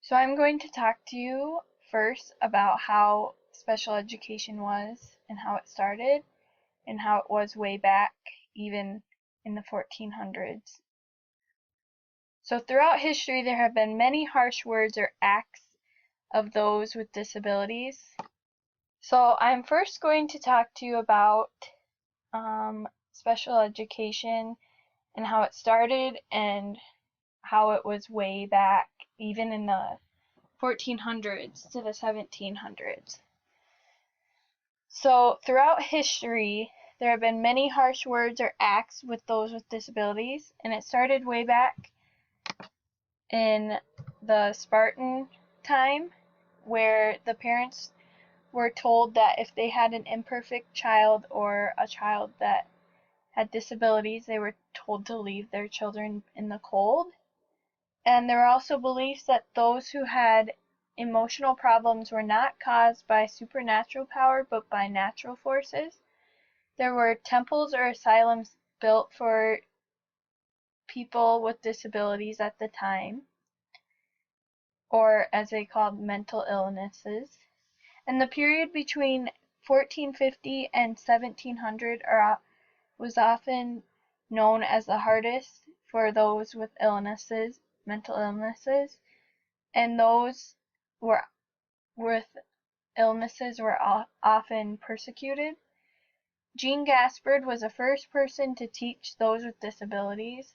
So I'm going to talk to you first about how special education was and how it started and how it was way back even in the 1400s. So throughout history there have been many harsh words or acts of those with disabilities. So I'm first going to talk to you about special education and how it started and how it was way back even in the 1400s to the 1700s. So throughout history there have been many harsh words or acts with those with disabilities, and it started way back in the Spartan time, where the parents were told that if they had an imperfect child or a child that had disabilities, they were told to leave their children in the cold. And there were also beliefs that those who had emotional problems were not caused by supernatural power but by natural forces. There were temples or asylums built for people with disabilities at the time, or as they called mental illnesses. And the period between 1450 and 1700 was often known as the hardest for those with illnesses, mental illnesses, and those with illnesses were often persecuted. Jean Gaspard was the first person to teach those with disabilities,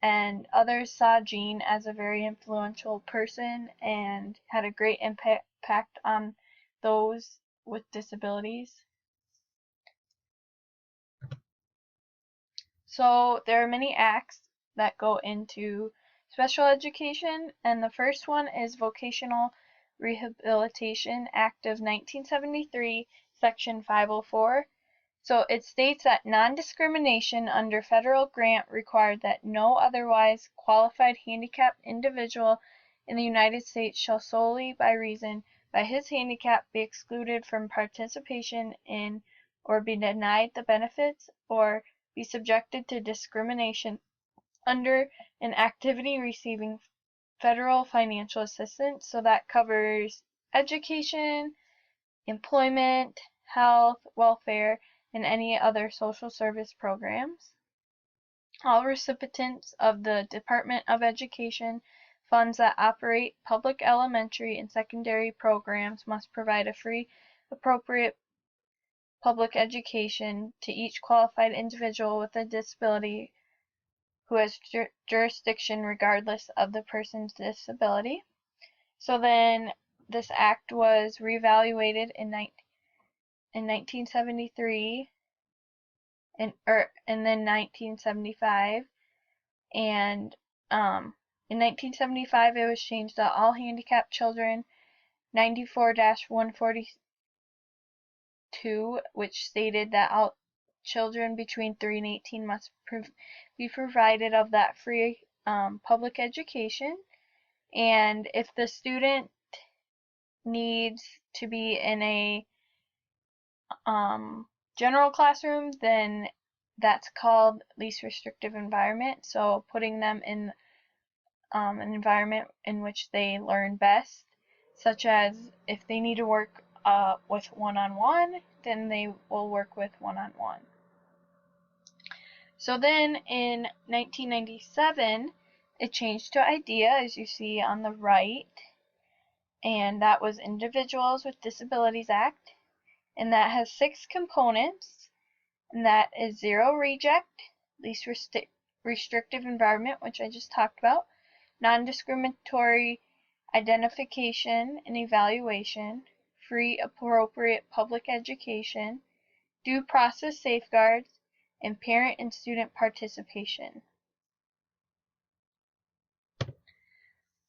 and others saw Jean as a very influential person and had a great impact on those with disabilities. So there are many acts that go into special education, and the first one is Vocational Rehabilitation Act of 1973, Section 504. So it states that non-discrimination under federal grant required that no otherwise qualified handicapped individual in the United States shall solely by reason by his handicap be excluded from participation in or be denied the benefits or be subjected to discrimination under an activity receiving federal financial assistance. So that covers education, employment, health, welfare, and any other social service programs. All recipients of the Department of Education funds that operate public elementary and secondary programs must provide a free, appropriate public education to each qualified individual with a disability who has jurisdiction regardless of the person's disability. So then this act was reevaluated in 1973 and then 1975, and in 1975 it was changed that all handicapped children 94-142, which stated that all children between 3 and 18 must be provided of that free public education, and if the student needs to be in a general classroom, then that's called least restrictive environment. So putting them in an environment in which they learn best, such as if they need to work with one-on-one, then they will work with one-on-one. So then in 1997 it changed to IDEA, as you see on the right, and that was Individuals with Disabilities Act, and that has 6 components, and that is zero reject, least restrictive environment, which I just talked about, non-discriminatory identification and evaluation, free appropriate public education, due process safeguards, and parent and student participation.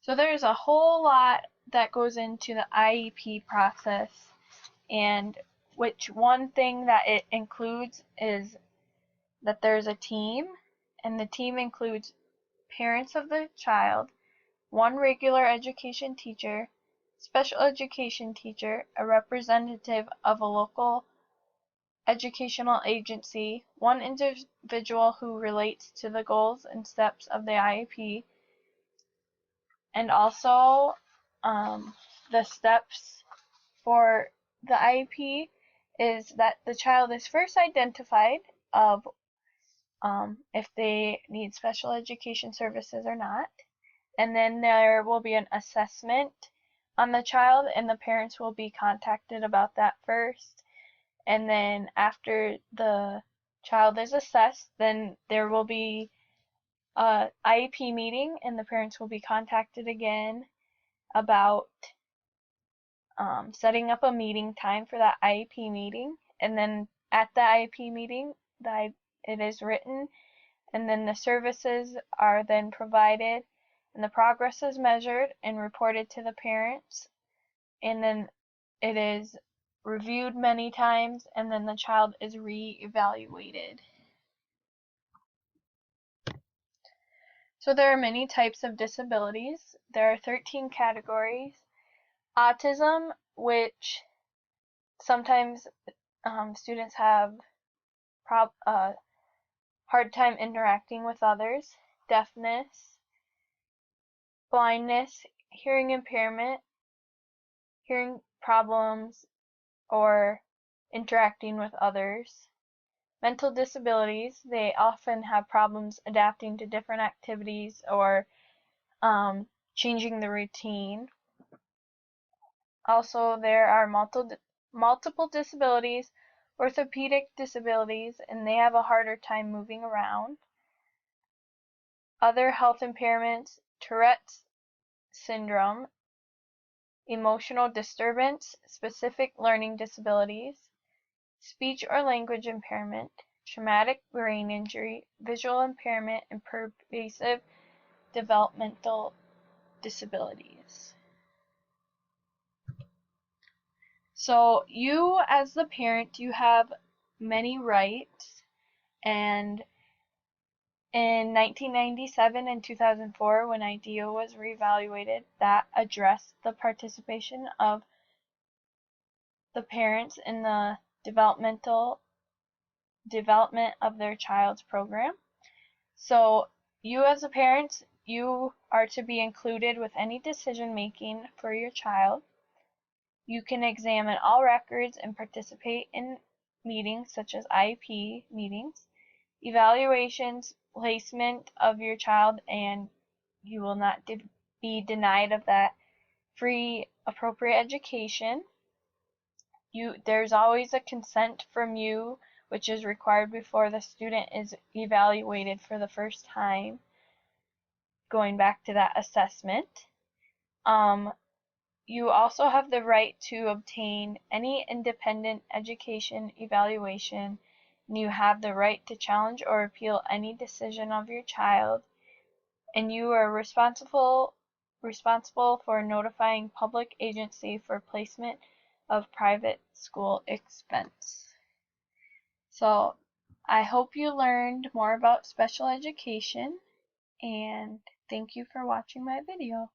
So there's a whole lot that goes into the IEP process, and one thing that it includes is that there's a team, and the team includes parents of the child, one regular education teacher, special education teacher, a representative of a local educational agency, one individual who relates to the goals and steps of the IEP, and also the steps for the IEP is that the child is first identified of if they need special education services or not, and then there will be an assessment on the child, and the parents will be contacted about that first. And then after the child is assessed, then there will be a IEP meeting, and the parents will be contacted again about setting up a meeting time for that IEP meeting. And then at the IEP meeting, it is written, and then the services are then provided, and the progress is measured and reported to the parents, and then it is reviewed many times, and then the child is re-evaluated. So there are many types of disabilities. There are 13 categories. Autism, which sometimes students have hard time interacting with others. Deafness, blindness, hearing impairment, hearing problems, or interacting with others. Mental disabilities, they often have problems adapting to different activities or changing the routine. Also, there are multiple disabilities, orthopedic disabilities, and they have a harder time moving around. Other health impairments, Tourette's syndrome, emotional disturbance, specific learning disabilities, speech or language impairment, traumatic brain injury, visual impairment, and pervasive developmental disabilities. So you as the parent, you have many rights, and in 1997 and 2004, when IDEA was reevaluated, that addressed the participation of the parents in the development of their child's program. So you as a parent, you are to be included with any decision making for your child. You can examine all records and participate in meetings such as IEP meetings, evaluations, placement of your child, and you will not be denied of that free appropriate education. There's always a consent from you, which is required before the student is evaluated for the first time, going back to that assessment. You also have the right to obtain any independent education evaluation, and you have the right to challenge or appeal any decision of your child, and you are responsible for notifying public agency for placement of private school expense. So I hope you learned more about special education, and thank you for watching my video.